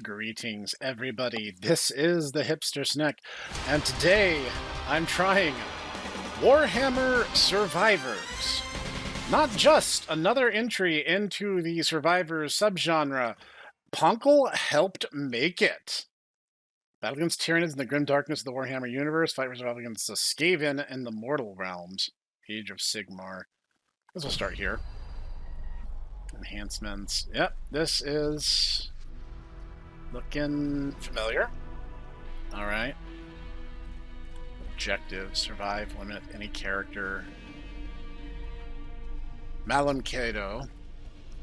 Greetings, everybody. This is the Hipster Snek, and today I'm trying Warhammer Survivors. Not just another entry into the Survivors subgenre. Poncle helped make it. Battle against Tyranids in the grim darkness of the Warhammer universe. Fight for survival against the Skaven in the mortal realms. Age of Sigmar. Let's start here. Enhancements. Yep, this is looking familiar. All right. Objective: survive, limit any character. Malum Kato.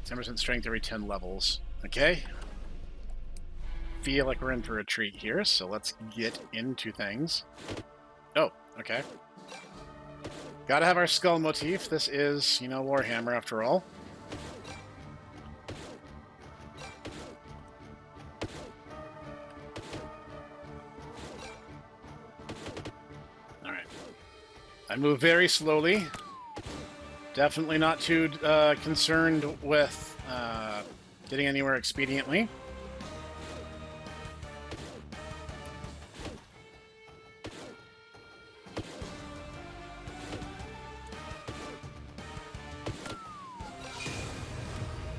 10% strength every 10 levels. Okay. Feel like we're in for a treat here, so let's get into things. Oh, okay. Gotta have our skull motif. This is, you know, Warhammer after all. Alright. I move very slowly. Definitely not too concerned with getting anywhere expediently.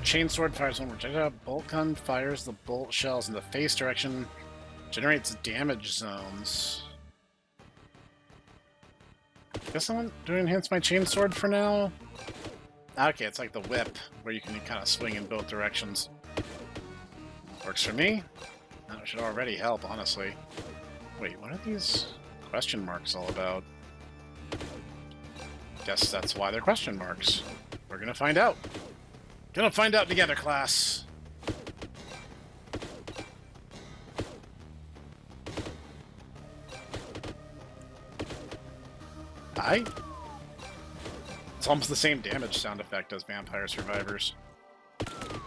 Chainsword fires one projectile. Bolt gun fires the bolt shells in the face direction. Generates damage zones. Guess I'm doing enhance my chainsword for now. Okay, it's like the whip, where you can kind of swing in both directions. Works for me. That should already help, honestly. Wait, what are these question marks all about? Guess that's why they're question marks. We're gonna find out. Gonna find out together, class. Hi. It's almost the same damage sound effect as Vampire Survivors. Of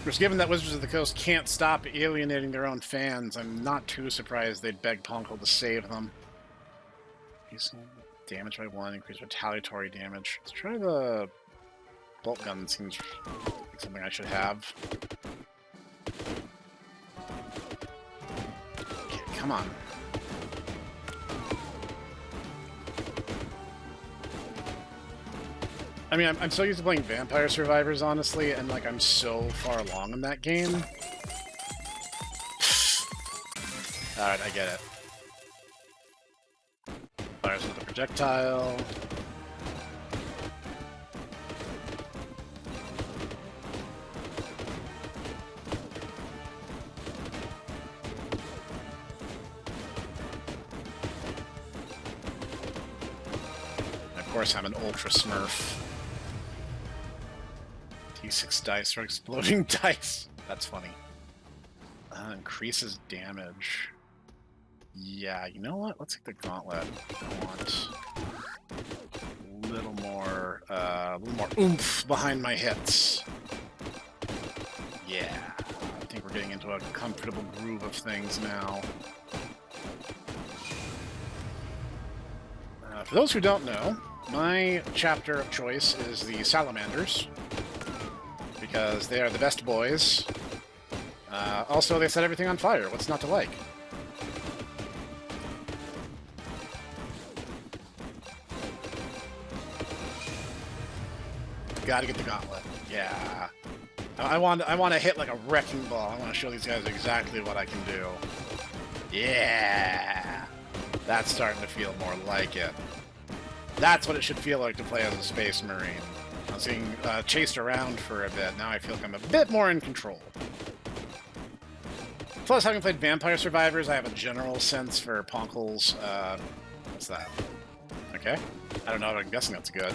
course, given that Wizards of the Coast can't stop alienating their own fans, I'm not too surprised they'd beg Poncle to save them. Damage by 1, increase retaliatory damage. Let's try the bolt gun. Seems like something I should have. Okay, come on. I mean, I'm so used to playing Vampire Survivors, honestly, and, like, I'm so far along in that game. Alright, I get it. Fires with a projectile. And of course, I'm an Ultra Smurf. D6 dice for exploding dice. That's funny. Increases damage. Yeah, you know what? Let's take the gauntlet. I want a little more oomph behind my hits. Yeah, I think we're getting into a comfortable groove of things now. For those who don't know, my chapter of choice is the Salamanders, because they are the best boys. Also, they set everything on fire. What's not to like? Gotta get the gauntlet. Yeah. I want to hit like a wrecking ball. I want to show these guys exactly what I can do. Yeah. That's starting to feel more like it. That's what it should feel like to play as a Space Marine. I was being chased around for a bit. Now I feel like I'm a bit more in control. Plus, having played Vampire Survivors, I have a general sense for Poncle's... what's that? Okay. I don't know, I'm guessing that's good.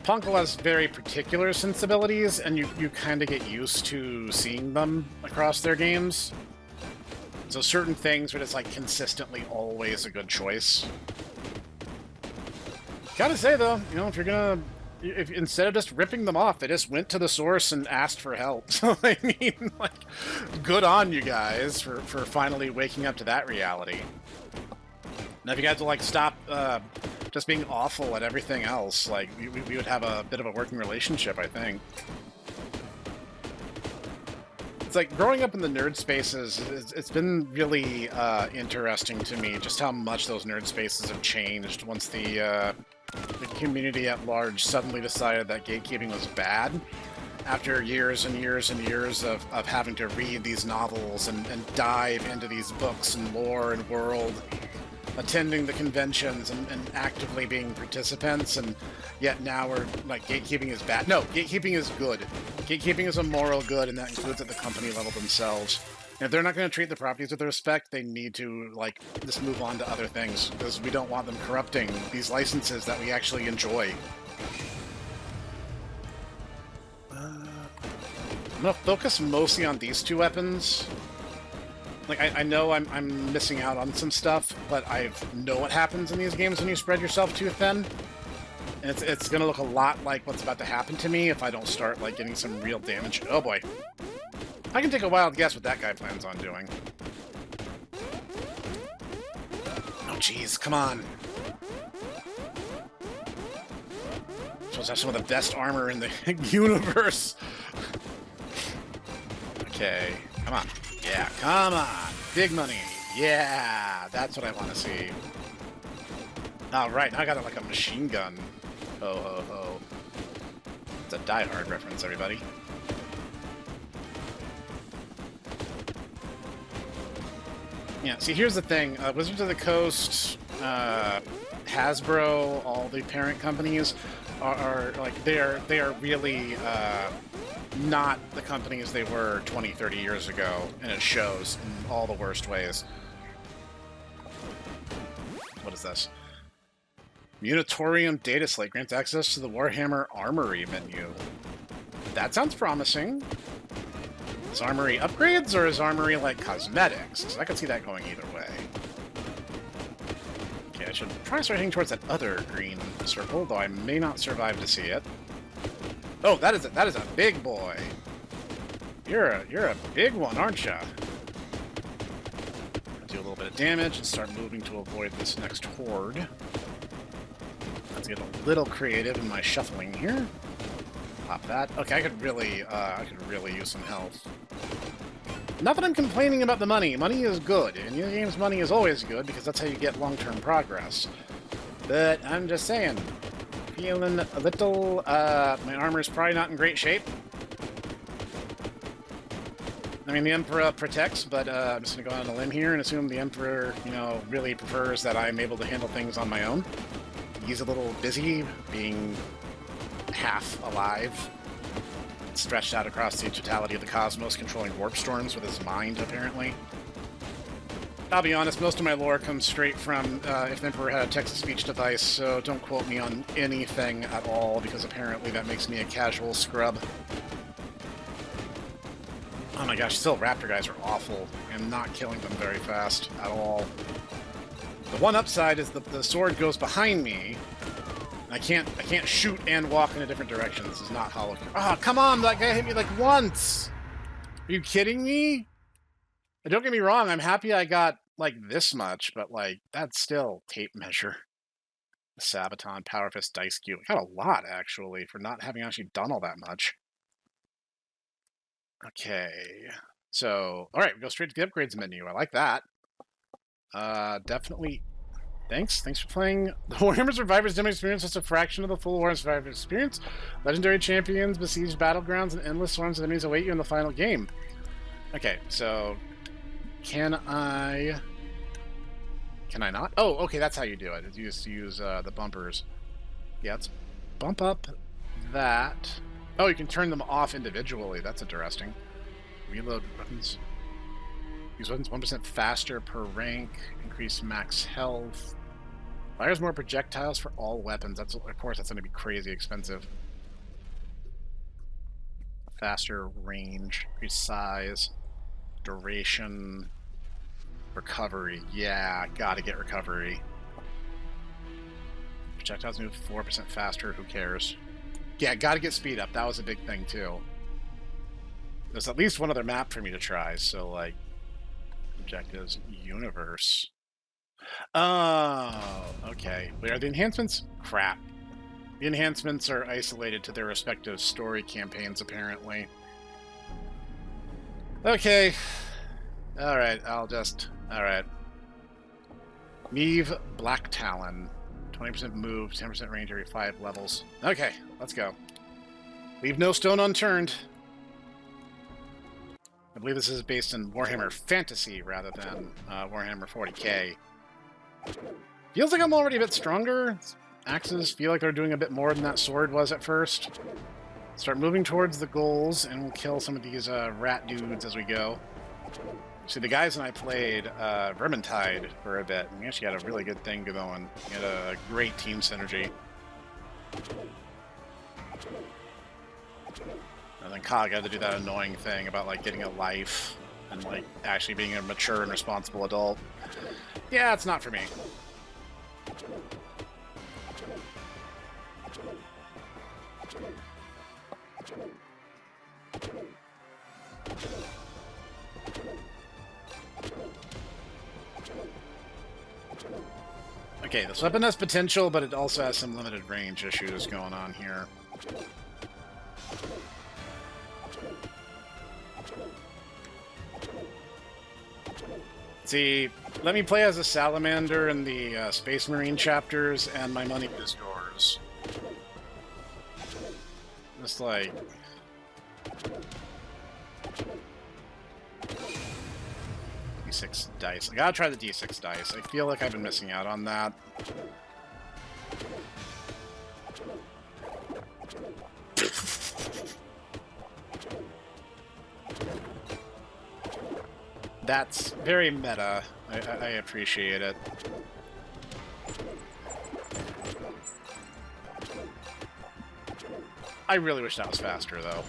Poncle has very particular sensibilities, and you kind of get used to seeing them across their games. So certain things are just, like, consistently always a good choice. Gotta say, though, you know, if you're gonna... If instead of just ripping them off, they just went to the source and asked for help. So, I mean, like, good on you guys for finally waking up to that reality. Now, if you guys to, like, stop just being awful at everything else, like, we would have a bit of a working relationship, I think. It's like growing up in the nerd spaces, it's been really interesting to me just how much those nerd spaces have changed once the community at large suddenly decided that gatekeeping was bad. After years and years and years of having to read these novels and dive into these books and lore and world, attending the conventions and actively being participants, and yet now we're like, gatekeeping is bad. No, gatekeeping is good. Gatekeeping is a moral good, and that includes at the company level themselves. And if they're not going to treat the properties with respect, they need to, like, just move on to other things, because we don't want them corrupting these licenses that we actually enjoy. I'm going to focus mostly on these two weapons. Like, I know I'm missing out on some stuff, but I know what happens in these games when you spread yourself too thin. And it's going to look a lot like what's about to happen to me if I don't start, like, getting some real damage. Oh, boy. I can take a wild guess what that guy plans on doing. Oh, jeez, come on. Supposed to have some of the best armor in the universe. Okay, come on. Yeah, come on. Big money. Yeah, that's what I want to see. All right, now I got like a machine gun. Ho, ho, ho. It's a Die Hard reference, everybody. Yeah, see, here's the thing. Wizards of the Coast, Hasbro, all the parent companies are like, they are really not the companies they were 20, 30 years ago, and it shows in all the worst ways. What is this? Munitorium data slate grants access to the Warhammer Armory menu. That sounds promising. Is Armory upgrades, or is Armory like cosmetics? Because I could see that going either way. Okay, I should try starting towards that other green circle, though I may not survive to see it. Oh, that is a big boy. You're a big one, aren't ya? Do a little bit of damage and start moving to avoid this next horde. Let's get a little creative in my shuffling here. Pop that. Okay, I could really use some health. Not that I'm complaining about the money. Money is good. In your games, money is always good because that's how you get long-term progress. But I'm just saying, feeling a little. My armor's probably not in great shape. I mean, the Emperor protects, but I'm just gonna go out on a limb here and assume the Emperor, you know, really prefers that I'm able to handle things on my own. He's a little busy being half alive, stretched out across the totality of the cosmos, controlling warp storms with his mind, apparently. I'll be honest, most of my lore comes straight from if the Emperor had a text-to-speech device, so don't quote me on anything at all, because apparently that makes me a casual scrub. Oh my gosh, still Raptor guys are awful. I'm not killing them very fast at all. The one upside is the sword goes behind me. I can't shoot and walk in a different direction. This is not hollow. Oh, come on! That guy hit me like once! Are you kidding me? Don't get me wrong, I'm happy I got like this much, but like, that's still tape measure. Sabaton, Power Fist, Dice Cube. I got a lot, actually, for not having actually done all that much. Okay. So, alright, we go straight to the upgrades menu. I like that. Definitely. Thanks for playing. The Warhammer Survivors demo experience is a fraction of the full Warhammer Survivors experience. Legendary champions, besieged battlegrounds, and endless swarms of enemies await you in the final game. Okay, so can I not? Oh, okay, that's how you do it. You just use the bumpers. Yeah, let's bump up that. Oh, you can turn them off individually. That's interesting. Reload weapons. Use weapons 1% faster per rank. Increase max health. Fires more projectiles for all weapons. That's, of course, that's going to be crazy expensive. Faster range. Increase size. Duration. Recovery. Yeah, gotta get recovery. Projectiles move 4% faster. Who cares? Yeah, gotta get speed up. That was a big thing, too. There's at least one other map for me to try, so, like, objectives, universe. Oh, okay. Where are the enhancements? Crap. The enhancements are isolated to their respective story campaigns, apparently. Okay. Alright, I'll just... Alright. Meave Black Talon. 20% move, 10% range every 5 levels. Okay, let's go. Leave no stone unturned. I believe this is based in Warhammer Fantasy rather than Warhammer 40k. Feels like I'm already a bit stronger. Axes feel like they're doing a bit more than that sword was at first. Start moving towards the goals, and we'll kill some of these rat dudes as we go. See, the guys and I played Vermintide for a bit, and we actually had a really good thing going. We had a great team synergy. And then Cog had to do that annoying thing about, like, getting a life and, like, actually being a mature and responsible adult. Yeah, it's not for me. Okay, this weapon has potential, but it also has some limited range issues going on here. See, let me play as a salamander in the Space Marine chapters, and my money is yours. Just like... D6 dice. I gotta try the D6 dice. I feel like I've been missing out on that. That's very meta. I appreciate it. I really wish that was faster, though.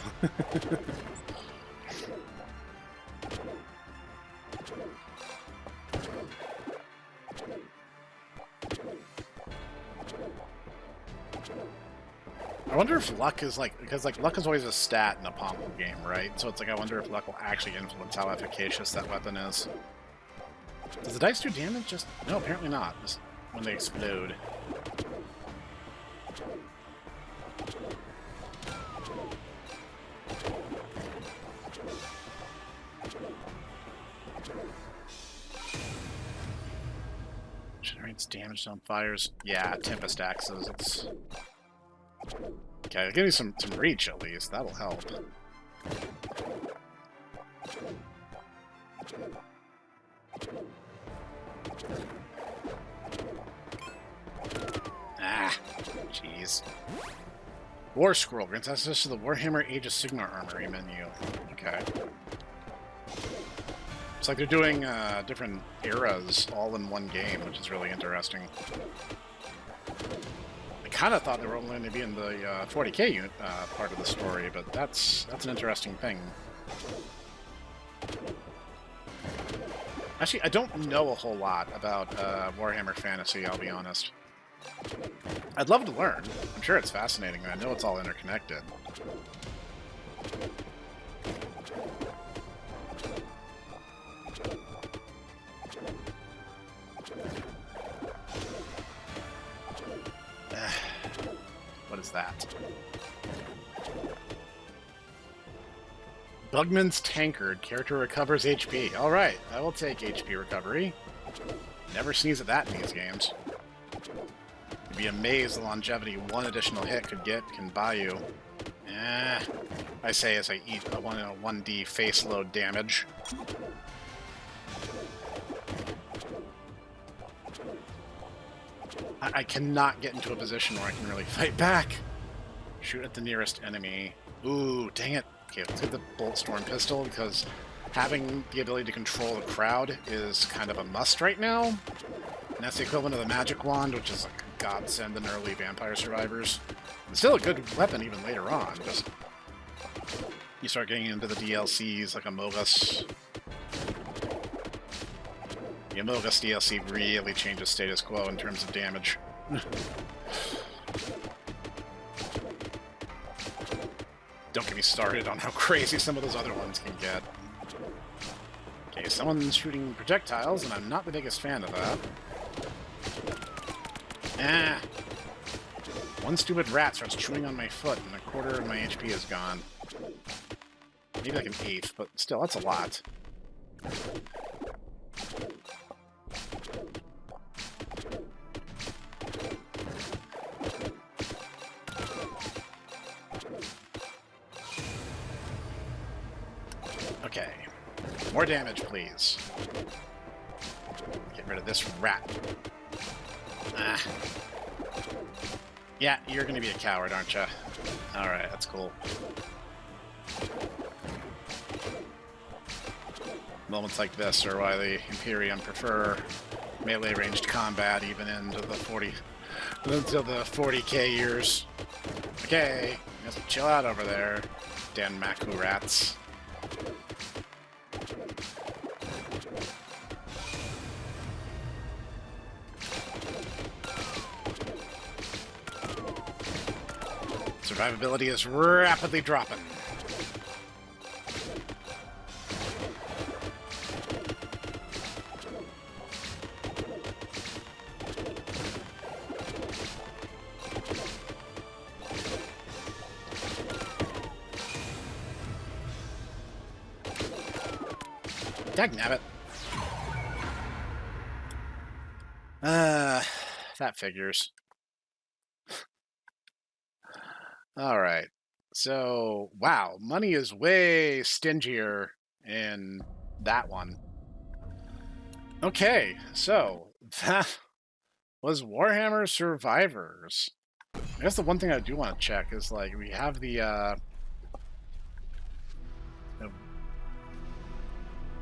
I wonder if luck is like, because like luck is always a stat in a Poncle game, right? So it's like I wonder if luck will actually influence how efficacious that weapon is. Does the dice do damage? Just no, apparently not. Just when they explode. Generates damage on fires. Yeah, Tempest Axes. It's... Okay, give me some reach at least. That'll help. Ah, jeez. War Scroll grants access to the Warhammer Age of Sigmar Armory menu. Okay. It's like they're doing different eras all in one game, which is really interesting. I kind of thought they were only going to be in the 40k unit part of the story, but that's an interesting thing. Actually, I don't know a whole lot about Warhammer Fantasy, I'll be honest. I'd love to learn. I'm sure it's fascinating, and I know it's all interconnected. What is that? Bugman's Tankard. Character recovers HP. Alright, I will take HP recovery. Never sneeze at that in these games. You'd be amazed the longevity one additional hit can buy you. I say as I eat a 1d face load damage. I cannot get into a position where I can really fight back. Shoot at the nearest enemy. Ooh, dang it. Okay, let's get the Bolt Storm Pistol, because having the ability to control the crowd is kind of a must right now. And that's the equivalent of the Magic Wand, which is like a godsend in early Vampire Survivors. It's still a good weapon even later on, just... You start getting into the DLCs, like Amogus. The Amogus DLC really changes status quo in terms of damage. Don't get me started on how crazy some of those other ones can get. Okay, someone's shooting projectiles, and I'm not the biggest fan of that. One stupid rat starts chewing on my foot, and a quarter of my HP is gone. Maybe like an eighth, but still, that's a lot. Okay. More damage, please. Get rid of this rat. Ah. Yeah, you're gonna be a coward, aren't you? Alright, that's cool. Moments like this are why the Imperium prefer melee ranged combat even into the 40k years. Okay, just chill out over there, damn Maku rats. Survivability is rapidly dropping. Dagnabbit. That figures. Alright. So, wow, money is way stingier in that one. Okay, so that was Warhammer Survivors. I guess the one thing I do want to check is, like, we have the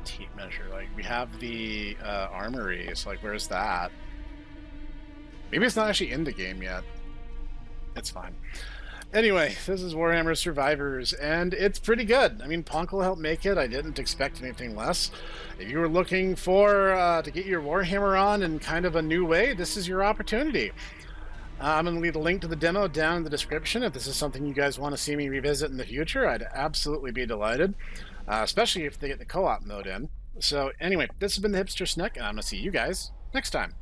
tape measure. Like, we have the armory, so, like, where's that? Maybe it's not actually in the game yet. It's fine. Anyway, this is Warhammer Survivors, and it's pretty good. I mean, Poncle helped make it. I didn't expect anything less. If you were looking for to get your Warhammer on in kind of a new way, this is your opportunity. I'm going to leave a link to the demo down in the description. If this is something you guys want to see me revisit in the future, I'd absolutely be delighted, especially if they get the co-op mode in. So anyway, this has been the Hipster Snek, and I'm going to see you guys next time.